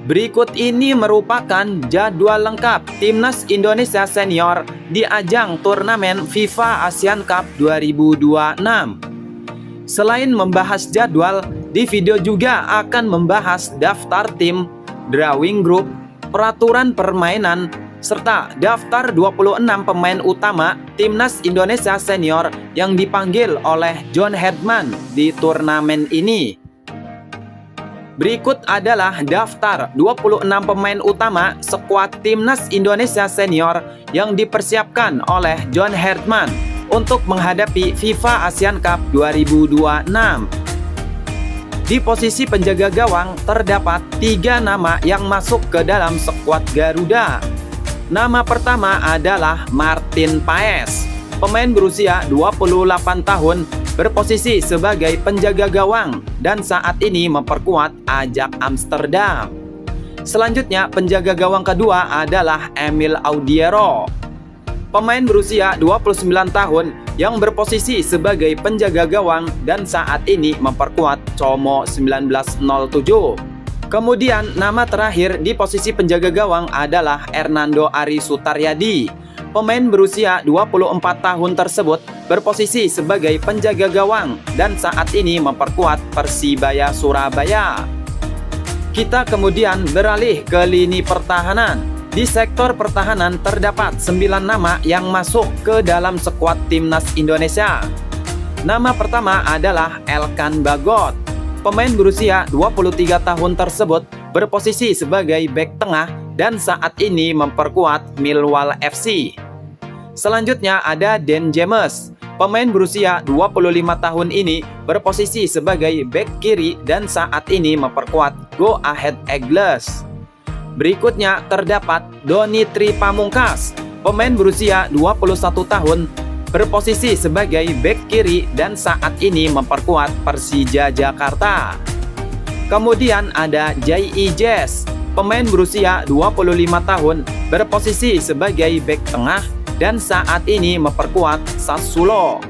Berikut ini merupakan jadwal lengkap Timnas Indonesia Senior di ajang turnamen FIFA Asian Cup 2026. Selain membahas jadwal, di video juga akan membahas daftar tim, drawing group, peraturan permainan, serta daftar 26 pemain utama Timnas Indonesia Senior yang dipanggil oleh John Herdman di turnamen ini. Berikut adalah daftar 26 pemain utama skuad Timnas Indonesia Senior yang dipersiapkan oleh John Herdman untuk menghadapi FIFA Asian Cup 2026. Di posisi penjaga gawang terdapat 3 nama yang masuk ke dalam skuad Garuda. Nama pertama adalah Martin Paes, pemain berusia 28 tahun, berposisi sebagai penjaga gawang dan saat ini memperkuat Ajax Amsterdam. Selanjutnya, penjaga gawang kedua adalah Emil Audiero, pemain berusia 29 tahun yang berposisi sebagai penjaga gawang dan saat ini memperkuat Como 1907. Kemudian nama terakhir di posisi penjaga gawang adalah Hernando Ari Sutaryadi. Pemain berusia 24 tahun tersebut berposisi sebagai penjaga gawang dan saat ini memperkuat Persibaya Surabaya. Kita kemudian beralih ke lini pertahanan. Di sektor pertahanan terdapat 9 nama yang masuk ke dalam skuad Timnas Indonesia. Nama pertama adalah Elkan Bagot. Pemain berusia 23 tahun tersebut berposisi sebagai bek tengah dan saat ini memperkuat Millwall FC. Selanjutnya ada Dan James. Pemain berusia 25 tahun ini berposisi sebagai bek kiri dan saat ini memperkuat Go Ahead Eagles. Berikutnya terdapat Doni Tri Pamungkas. Pemain berusia 21 tahun berposisi sebagai bek kiri dan saat ini memperkuat Persija Jakarta. Kemudian ada Jai Ijes, pemain berusia 25 tahun berposisi sebagai bek tengah dan saat ini memperkuat Sassuolo.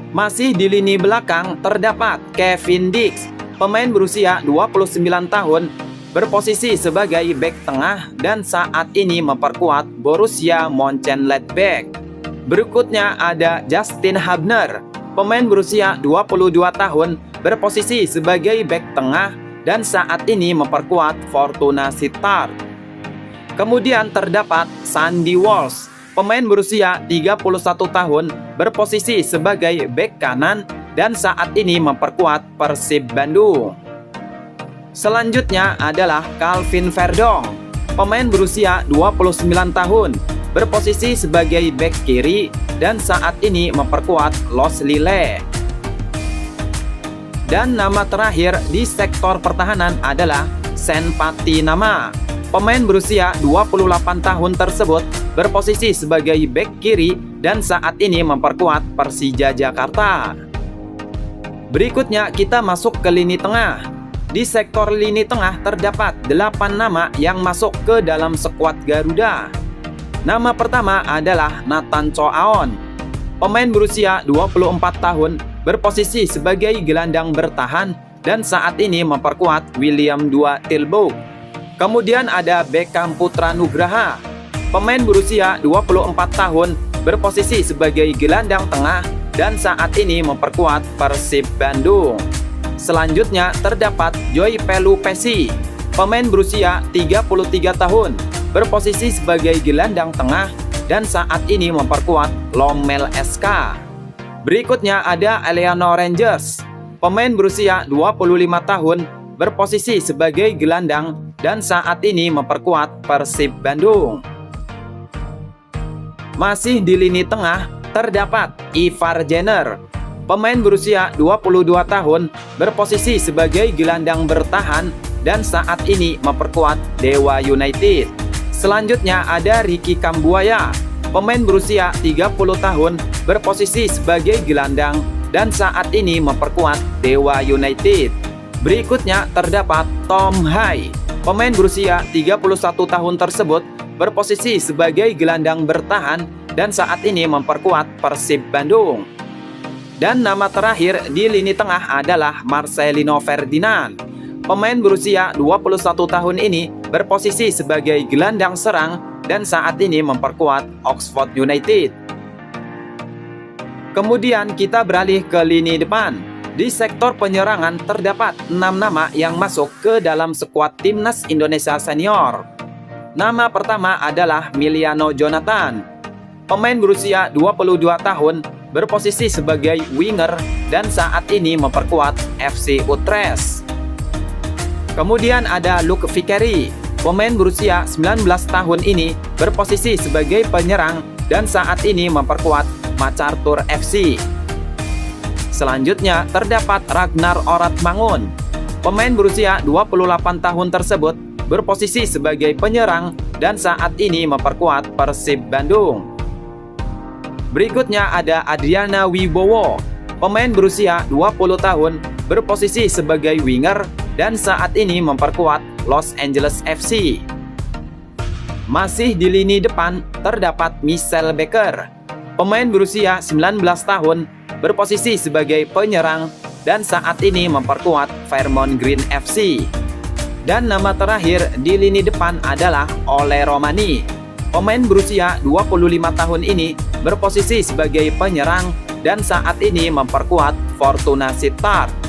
Masih di lini belakang terdapat Kevin Dix, pemain berusia 29 tahun berposisi sebagai bek tengah dan saat ini memperkuat Borussia Mönchengladbach. Berikutnya ada Justin Hubner, pemain berusia 22 tahun berposisi sebagai bek tengah dan saat ini memperkuat Fortuna Sittard. Kemudian terdapat Sandy Walsh, pemain berusia 31 tahun berposisi sebagai bek kanan dan saat ini memperkuat Persib Bandung. Selanjutnya adalah Calvin Verdong, pemain berusia 29 tahun berposisi sebagai bek kiri dan saat ini memperkuat Los Lille. Dan nama terakhir di sektor pertahanan adalah Sen Patinama. Pemain berusia 28 tahun tersebut berposisi sebagai bek kiri dan saat ini memperkuat Persija Jakarta. Berikutnya kita masuk ke lini tengah. Di sektor lini tengah terdapat 8 nama yang masuk ke dalam skuad Garuda. Nama pertama adalah Nathan Choaon. Pemain berusia 24 tahun berposisi sebagai gelandang bertahan dan saat ini memperkuat William II Tilburg. Kemudian ada Beckham Putra Nugraha. Pemain berusia 24 tahun berposisi sebagai gelandang tengah dan saat ini memperkuat Persib Bandung. Selanjutnya terdapat Joy Pelupesi. Pemain berusia 33 tahun berposisi sebagai gelandang tengah dan saat ini memperkuat Lommel SK. Berikutnya ada Eleanor Rangers. Pemain berusia 25 tahun berposisi sebagai gelandang dan saat ini memperkuat Persib Bandung. Masih di lini tengah terdapat Ivar Jenner. Pemain berusia 22 tahun berposisi sebagai gelandang bertahan dan saat ini memperkuat Dewa United. Selanjutnya ada Ricky Kambuaya. Pemain berusia 30 tahun berposisi sebagai gelandang dan saat ini memperkuat Dewa United. Berikutnya terdapat Tom Hai. Pemain berusia 31 tahun tersebut berposisi sebagai gelandang bertahan dan saat ini memperkuat Persib Bandung. Dan nama terakhir di lini tengah adalah Marcelino Ferdinand. Pemain berusia 21 tahun ini berposisi sebagai gelandang serang dan saat ini memperkuat Oxford United. Kemudian kita beralih ke lini depan. Di sektor penyerangan terdapat 6 nama yang masuk ke dalam skuad Timnas Indonesia Senior. Nama pertama adalah Miliano Jonathan. Pemain berusia 22 tahun berposisi sebagai winger dan saat ini memperkuat FC Utrecht. Kemudian ada Luke Vickery. Pemain berusia 19 tahun ini berposisi sebagai penyerang dan saat ini memperkuat MacArthur FC. Selanjutnya terdapat Ragnar Oratmangun. Pemain berusia 28 tahun tersebut berposisi sebagai penyerang dan saat ini memperkuat Persib Bandung. Berikutnya ada Adriana Wibowo. Pemain berusia 20 tahun berposisi sebagai winger dan saat ini memperkuat Los Angeles FC. Masih di lini depan terdapat Michel Becker. Pemain berusia 19 tahun berposisi sebagai penyerang dan saat ini memperkuat Fairmont Green FC. Dan nama terakhir di lini depan adalah Ole Romani. Pemain berusia 25 tahun ini berposisi sebagai penyerang dan saat ini memperkuat Fortuna Sittard.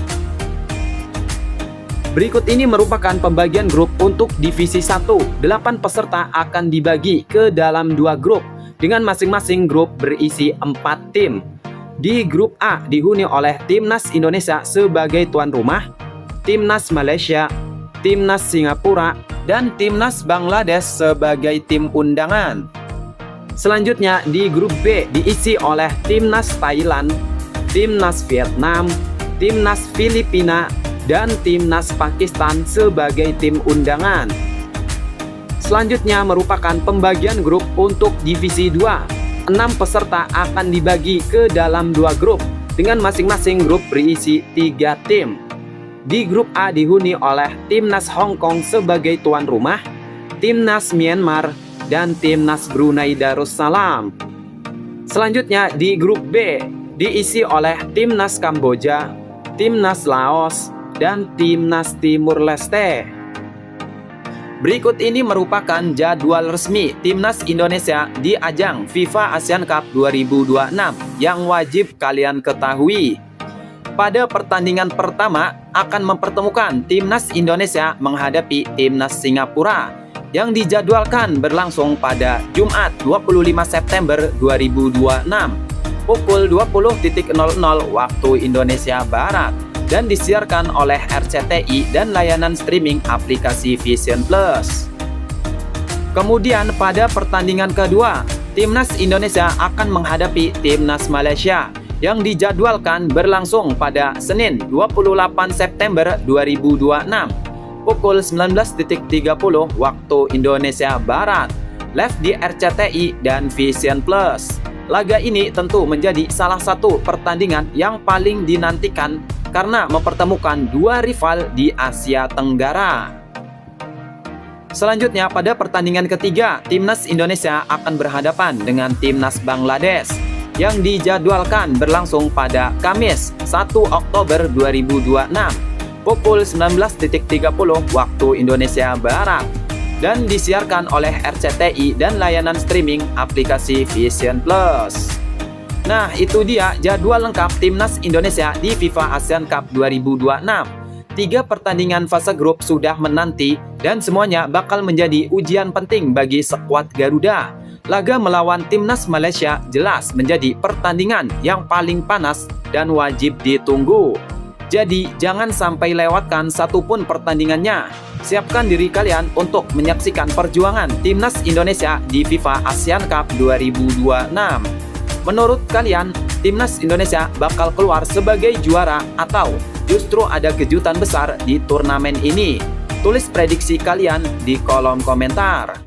Berikut ini merupakan pembagian grup untuk divisi 1. 8 peserta akan dibagi ke dalam 2 grup dengan masing-masing grup berisi 4 tim. Di grup A dihuni oleh Timnas Indonesia sebagai tuan rumah, Timnas Malaysia, Timnas Singapura, dan Timnas Bangladesh sebagai tim undangan. Selanjutnya di grup B diisi oleh Timnas Thailand, Timnas Vietnam, Timnas Filipina, dan Timnas Pakistan sebagai tim undangan. Selanjutnya merupakan pembagian grup untuk divisi 2. 6 peserta akan dibagi ke dalam 2 grup dengan masing-masing grup berisi 3 tim. Di grup A dihuni oleh Timnas Hong Kong sebagai tuan rumah, Timnas Myanmar, dan Timnas Brunei Darussalam. Selanjutnya di grup B diisi oleh Timnas Kamboja, Timnas Laos, dan Timnas Timur Leste. Berikut ini merupakan jadwal resmi Timnas Indonesia di ajang FIFA Asian Cup 2026 yang wajib kalian ketahui. Pada pertandingan pertama akan mempertemukan Timnas Indonesia menghadapi Timnas Singapura yang dijadwalkan berlangsung pada Jumat 25 September 2026 pukul 20.00 waktu Indonesia Barat dan disiarkan oleh RCTI dan layanan streaming aplikasi Vision Plus. Kemudian pada pertandingan kedua, Timnas Indonesia akan menghadapi Timnas Malaysia yang dijadwalkan berlangsung pada Senin 28 September 2026 pukul 19.30 waktu Indonesia Barat, live di RCTI dan Vision Plus. Laga ini tentu menjadi salah satu pertandingan yang paling dinantikan karena mempertemukan 2 rival di Asia Tenggara. Selanjutnya pada pertandingan ketiga, Timnas Indonesia akan berhadapan dengan Timnas Bangladesh yang dijadwalkan berlangsung pada Kamis 1 Oktober 2026 pukul 19.30 waktu Indonesia Barat dan disiarkan oleh RCTI dan layanan streaming aplikasi Vision Plus. Nah, itu dia jadwal lengkap Timnas Indonesia di FIFA Asian Cup 2026. 3 pertandingan fase grup sudah menanti dan semuanya bakal menjadi ujian penting bagi skuad Garuda. Laga melawan Timnas Malaysia jelas menjadi pertandingan yang paling panas dan wajib ditunggu. Jadi, jangan sampai lewatkan satupun pertandingannya. Siapkan diri kalian untuk menyaksikan perjuangan Timnas Indonesia di FIFA Asian Cup 2026. Menurut kalian, Timnas Indonesia bakal keluar sebagai juara atau justru ada kejutan besar di turnamen ini? Tulis prediksi kalian di kolom komentar.